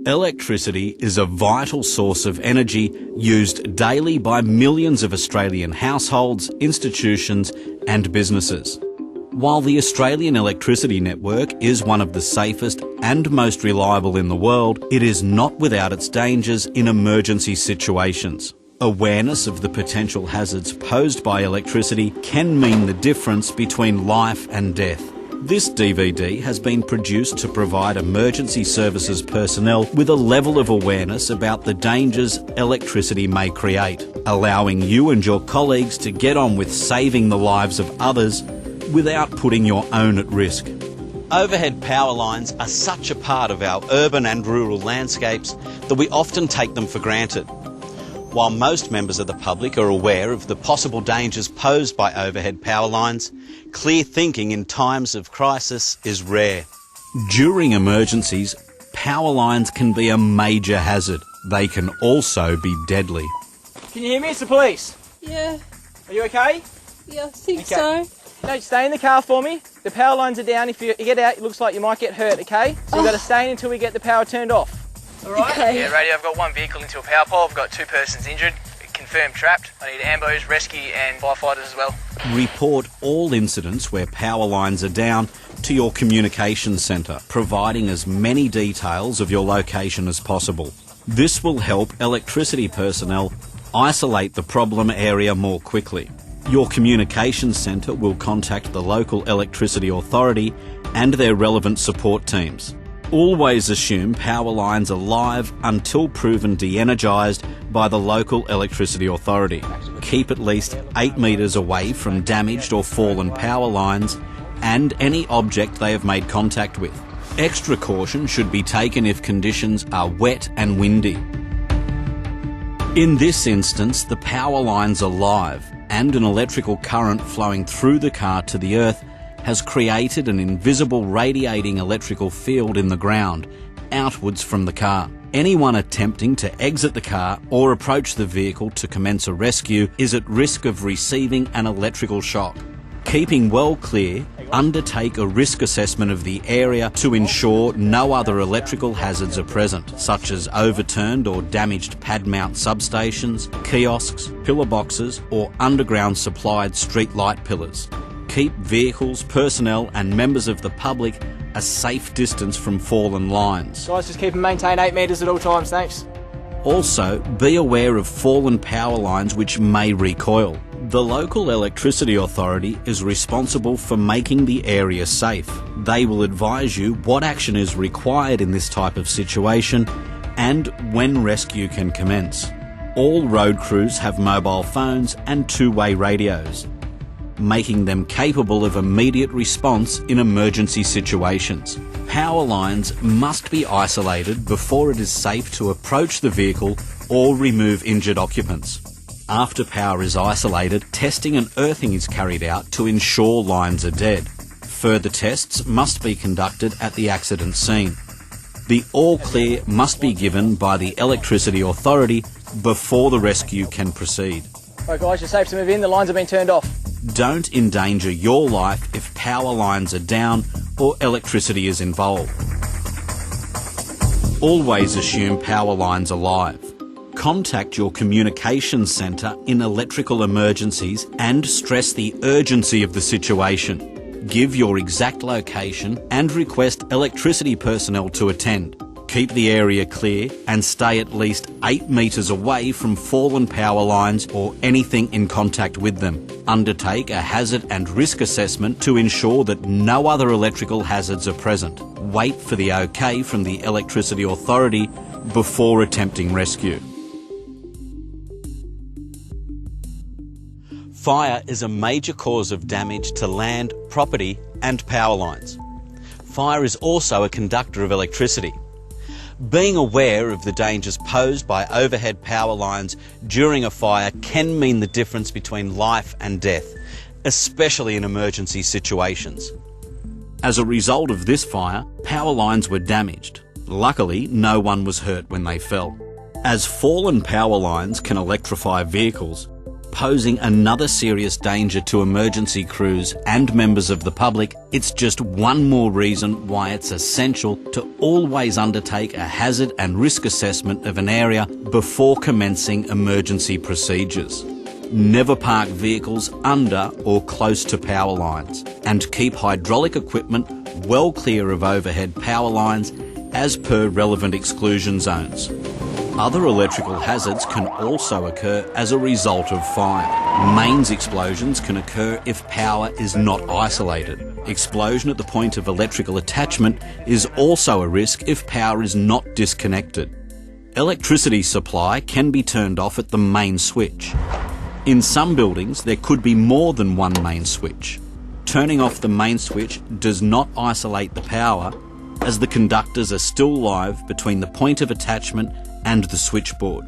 Electricity is a vital source of energy used daily by millions of Australian households, institutions and businesses. While the Australian electricity network is one of the safest and most reliable in the world, it is not without its dangers in emergency situations. Awareness of the potential hazards posed by electricity can mean the difference between life and death. This DVD has been produced to provide emergency services personnel with a level of awareness about the dangers electricity may create, allowing you and your colleagues to get on with saving the lives of others without putting your own at risk. Overhead power lines are such a part of our urban and rural landscapes that we often take them for granted. While most members of the public are aware of the possible dangers posed by overhead power lines, clear thinking in times of crisis is rare. During emergencies, power lines can be a major hazard. They can also be deadly. Can you hear me? It's the police. Yeah. Are you okay? Yeah, I think so. No, stay in the car for me. The power lines are down. If you get out, it looks like you might get hurt, okay? So you've got to stay in until we get the power turned off. All right? Okay. Yeah, radio, I've got one vehicle into a power pole. I've got 2 persons injured, confirmed trapped. I need ambos, rescue and firefighters as well. Report all incidents where power lines are down to your communications centre, providing as many details of your location as possible. This will help electricity personnel isolate the problem area more quickly. Your communications centre will contact the local electricity authority and their relevant support teams. Always assume power lines are live until proven de-energised by the local electricity authority. Keep at least 8 metres away from damaged or fallen power lines and any object they have made contact with. Extra caution should be taken if conditions are wet and windy. In this instance, the power lines are live and an electrical current flowing through the car to the earth has created an invisible radiating electrical field in the ground, outwards from the car. Anyone attempting to exit the car or approach the vehicle to commence a rescue is at risk of receiving an electrical shock. Keeping well clear, undertake a risk assessment of the area to ensure no other electrical hazards are present, such as overturned or damaged pad mount substations, kiosks, pillar boxes or underground supplied street light pillars. Keep vehicles, personnel and members of the public a safe distance from fallen lines. Guys, just keep and maintain 8 metres at all times, thanks. Also, be aware of fallen power lines which may recoil. The local electricity authority is responsible for making the area safe. They will advise you what action is required in this type of situation and when rescue can commence. All road crews have mobile phones and two-way radios, making them capable of immediate response in emergency situations. Power lines must be isolated before it is safe to approach the vehicle or remove injured occupants. After power is isolated, testing and earthing is carried out to ensure lines are dead. Further tests must be conducted at the accident scene. The all clear must be given by the electricity authority before the rescue can proceed. Alright guys, you're safe to move in. The lines have been turned off. Don't endanger your life if power lines are down or electricity is involved. Always assume power lines are live. Contact your communications centre in electrical emergencies and stress the urgency of the situation. Give your exact location and request electricity personnel to attend. Keep the area clear and stay at least 8 metres away from fallen power lines or anything in contact with them. Undertake a hazard and risk assessment to ensure that no other electrical hazards are present. Wait for the OK from the electricity authority before attempting rescue. Fire is a major cause of damage to land, property and power lines. Fire is also a conductor of electricity. Being aware of the dangers posed by overhead power lines during a fire can mean the difference between life and death, especially in emergency situations. As a result of this fire, power lines were damaged. Luckily, no one was hurt when they fell. As fallen power lines can electrify vehicles, posing another serious danger to emergency crews and members of the public, it's just one more reason why it's essential to always undertake a hazard and risk assessment of an area before commencing emergency procedures. Never park vehicles under or close to power lines, and keep hydraulic equipment well clear of overhead power lines as per relevant exclusion zones. Other electrical hazards can also occur as a result of fire. Mains explosions can occur if power is not isolated. Explosion at the point of electrical attachment is also a risk if power is not disconnected. Electricity supply can be turned off at the main switch. In some buildings, there could be more than one main switch. Turning off the main switch does not isolate the power, as the conductors are still live between the point of attachment and the switchboard.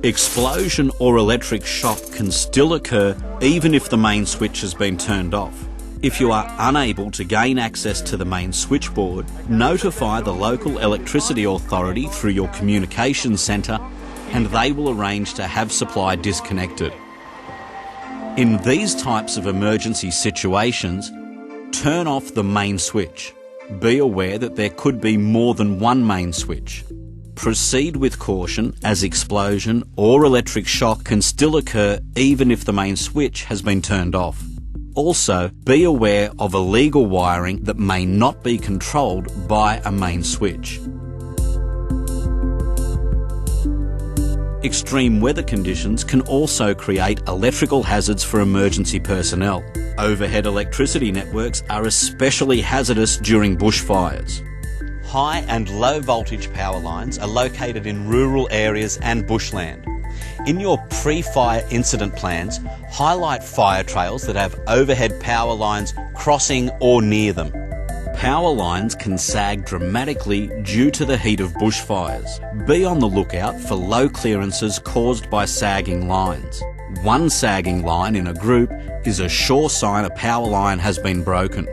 Explosion or electric shock can still occur even if the main switch has been turned off. If you are unable to gain access to the main switchboard, notify the local electricity authority through your communications centre and they will arrange to have supply disconnected. In these types of emergency situations, turn off the main switch. Be aware that there could be more than one main switch. Proceed with caution, as explosion or electric shock can still occur even if the main switch has been turned off. Also, be aware of illegal wiring that may not be controlled by a main switch. Extreme weather conditions can also create electrical hazards for emergency personnel. Overhead electricity networks are especially hazardous during bushfires. High and low voltage power lines are located in rural areas and bushland. In your pre-fire incident plans, highlight fire trails that have overhead power lines crossing or near them. Power lines can sag dramatically due to the heat of bushfires. Be on the lookout for low clearances caused by sagging lines. One sagging line in a group is a sure sign a power line has been broken.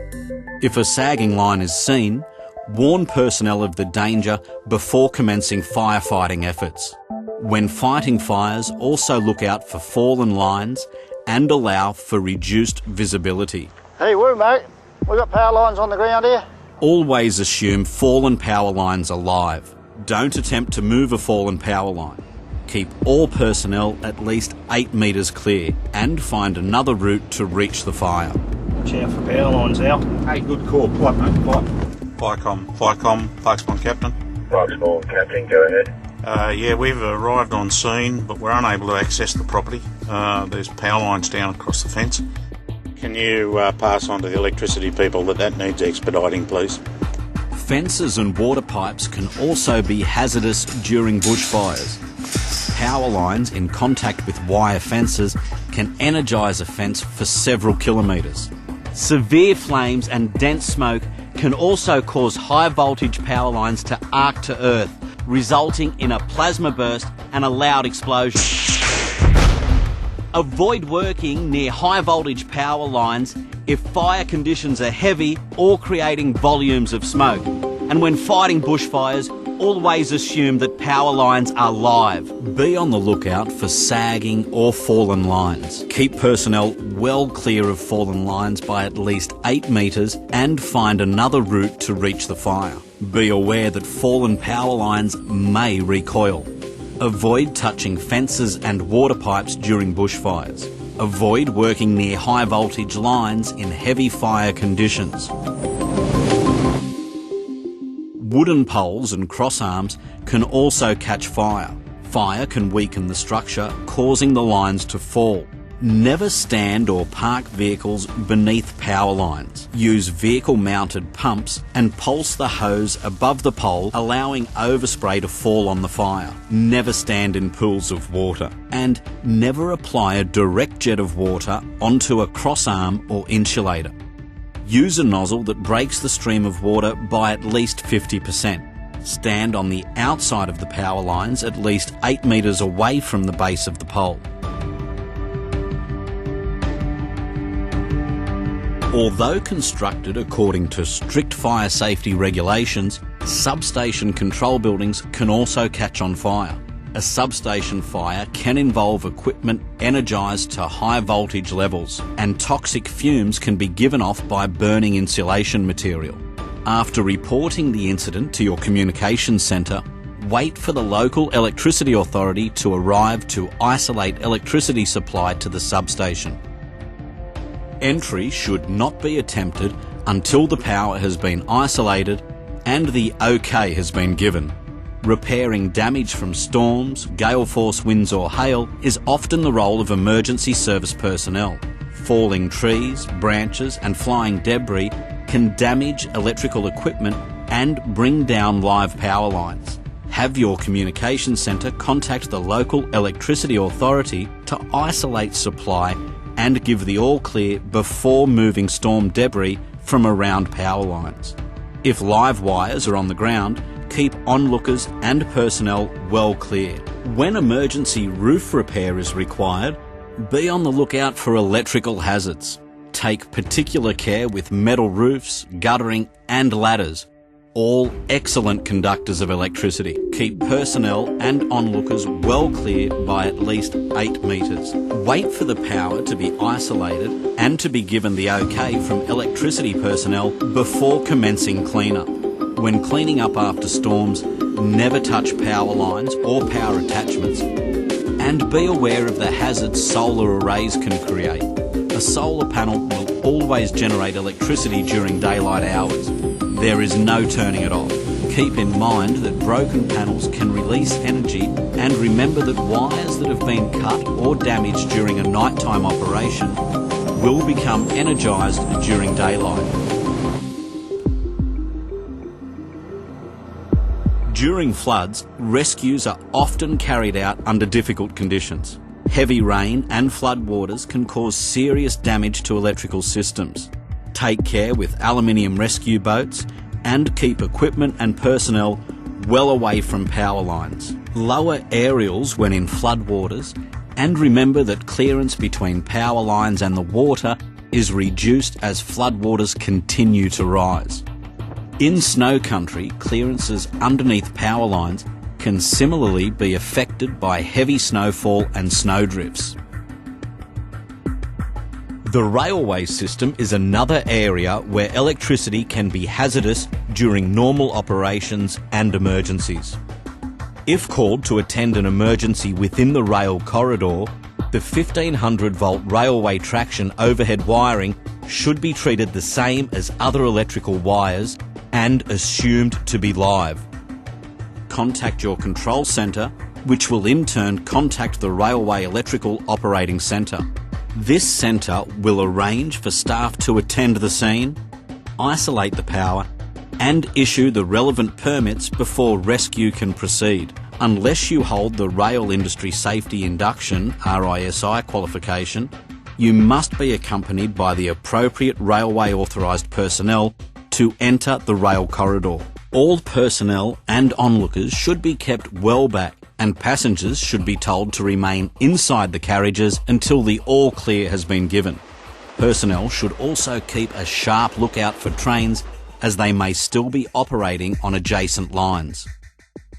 If a sagging line is seen, warn personnel of the danger before commencing firefighting efforts. When fighting fires, also look out for fallen lines and allow for reduced visibility. Hey, woo, mate. We've got power lines on the ground here. Always assume fallen power lines are live. Don't attempt to move a fallen power line. Keep all personnel at least 8 metres clear and find another route to reach the fire. Watch out for power lines, Al. Hey, good call. Pipe, mate, pipe. Firecom, Parkspawn Captain. Parkspawn Captain, go ahead. Yeah, we've arrived on scene, but we're unable to access the property. There's power lines down across the fence. Can you pass on to the electricity people that needs expediting, please? Fences and water pipes can also be hazardous during bushfires. Power lines in contact with wire fences can energise a fence for several kilometres. Severe flames and dense smoke can also cause high voltage power lines to arc to earth, resulting in a plasma burst and a loud explosion. Avoid working near high voltage power lines if fire conditions are heavy or creating volumes of smoke. And when fighting bushfires, always assume that power lines are live. Be on the lookout for sagging or fallen lines. Keep personnel well clear of fallen lines by at least 8 metres and find another route to reach the fire. Be aware that fallen power lines may recoil. Avoid touching fences and water pipes during bushfires. Avoid working near high voltage lines in heavy fire conditions. Wooden poles and crossarms can also catch fire. Fire can weaken the structure, causing the lines to fall. Never stand or park vehicles beneath power lines. Use vehicle-mounted pumps and pulse the hose above the pole, allowing overspray to fall on the fire. Never stand in pools of water. And never apply a direct jet of water onto a crossarm or insulator. Use a nozzle that breaks the stream of water by at least 50%. Stand on the outside of the power lines at least 8 metres away from the base of the pole. Although constructed according to strict fire safety regulations, substation control buildings can also catch on fire. A substation fire can involve equipment energised to high voltage levels, and toxic fumes can be given off by burning insulation material. After reporting the incident to your communications centre, wait for the local electricity authority to arrive to isolate electricity supply to the substation. Entry should not be attempted until the power has been isolated and the OK has been given. Repairing damage from storms, gale force winds or hail is often the role of emergency service personnel. Falling trees, branches and flying debris can damage electrical equipment and bring down live power lines. Have your communication centre contact the local electricity authority to isolate supply and give the all clear before moving storm debris from around power lines. If live wires are on the ground, keep onlookers and personnel well clear. When emergency roof repair is required, be on the lookout for electrical hazards. Take particular care with metal roofs, guttering and ladders, all excellent conductors of electricity. Keep personnel and onlookers well clear by at least 8 metres. Wait for the power to be isolated and to be given the OK from electricity personnel before commencing clean-up. When cleaning up after storms, never touch power lines or power attachments, and be aware of the hazards solar arrays can create. A solar panel will always generate electricity during daylight hours. There is no turning it off. Keep in mind that broken panels can release energy, and remember that wires that have been cut or damaged during a nighttime operation will become energised during daylight. During floods, rescues are often carried out under difficult conditions. Heavy rain and floodwaters can cause serious damage to electrical systems. Take care with aluminium rescue boats and keep equipment and personnel well away from power lines. Lower aerials when in floodwaters, and remember that clearance between power lines and the water is reduced as floodwaters continue to rise. In snow country, clearances underneath power lines can similarly be affected by heavy snowfall and snowdrifts. The railway system is another area where electricity can be hazardous during normal operations and emergencies. If called to attend an emergency within the rail corridor, the 1500 volt railway traction overhead wiring should be treated the same as other electrical wires and assumed to be live. Contact your control centre, which will in turn contact the Railway Electrical Operating Centre. This centre will arrange for staff to attend the scene, isolate the power and issue the relevant permits before rescue can proceed. Unless you hold the Rail Industry Safety Induction (RISI) qualification, you must be accompanied by the appropriate railway authorised personnel to enter the rail corridor. All personnel and onlookers should be kept well back, and passengers should be told to remain inside the carriages until the all clear has been given. Personnel should also keep a sharp lookout for trains, as they may still be operating on adjacent lines.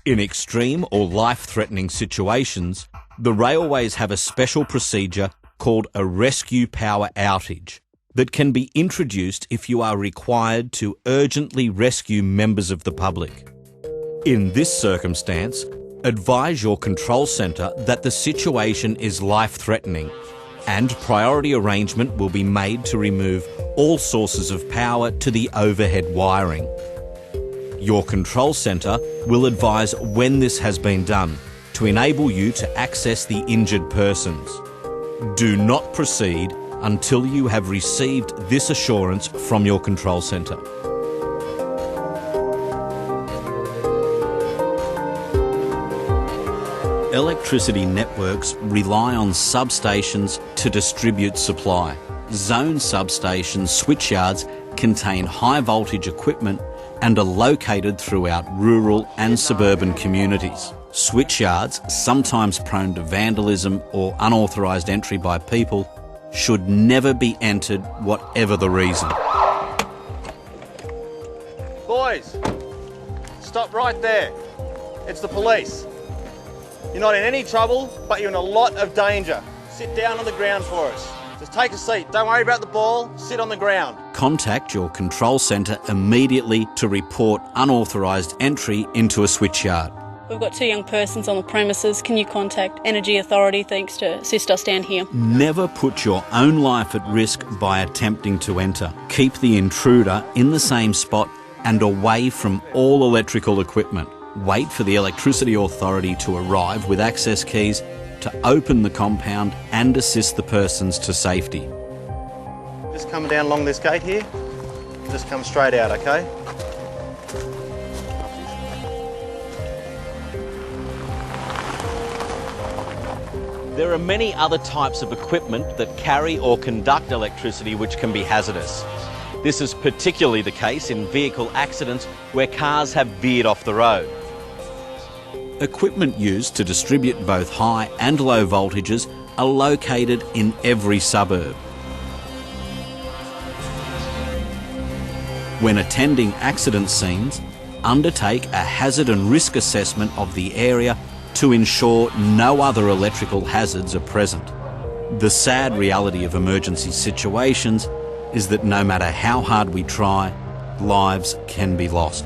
In extreme or life-threatening situations, the railways have a special procedure called a rescue power outage that can be introduced if you are required to urgently rescue members of the public. In this circumstance, advise your control centre that the situation is life-threatening, and priority arrangement will be made to remove all sources of power to the overhead wiring. Your control centre will advise when this has been done to enable you to access the injured persons. Do not proceed until you have received this assurance from your control centre. Electricity networks rely on substations to distribute supply. Zone substations, switchyards, contain high voltage equipment and are located throughout rural and suburban communities. Switchyards, sometimes prone to vandalism or unauthorised entry by people, should never be entered, whatever the reason. Boys, stop right there. It's the police. You're not in any trouble, but you're in a lot of danger. Sit down on the ground for us. Just take a seat. Don't worry about the ball. Sit on the ground. Contact your control centre immediately to report unauthorised entry into a switchyard. We've got 2 young persons on the premises. Can you contact Energy Authority, thanks, to assist us down here? Never put your own life at risk by attempting to enter. Keep the intruder in the same spot and away from all electrical equipment. Wait for the Electricity Authority to arrive with access keys to open the compound and assist the persons to safety. Just coming down along this gate here. Just come straight out, okay? There are many other types of equipment that carry or conduct electricity which can be hazardous. This is particularly the case in vehicle accidents where cars have veered off the road. Equipment used to distribute both high and low voltages are located in every suburb. When attending accident scenes, undertake a hazard and risk assessment of the area to ensure no other electrical hazards are present. The sad reality of emergency situations is that no matter how hard we try, lives can be lost.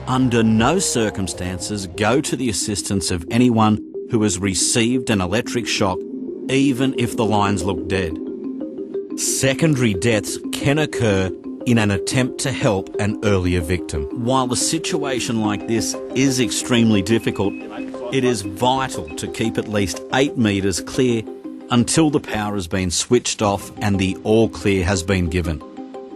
Under no circumstances go to the assistance of anyone who has received an electric shock, even if the lines look dead. Secondary deaths can occur in an attempt to help an earlier victim. While a situation like this is extremely difficult, it is vital to keep at least 8 metres clear until the power has been switched off and the all clear has been given.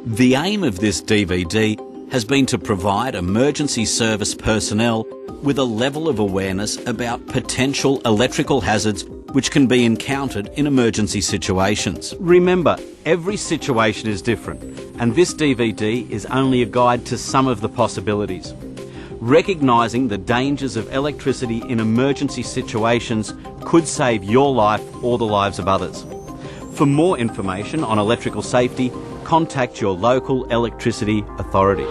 The aim of this DVD has been to provide emergency service personnel with a level of awareness about potential electrical hazards which can be encountered in emergency situations. Remember, every situation is different, and this DVD is only a guide to some of the possibilities. Recognising the dangers of electricity in emergency situations could save your life or the lives of others. For more information on electrical safety, contact your local electricity authority.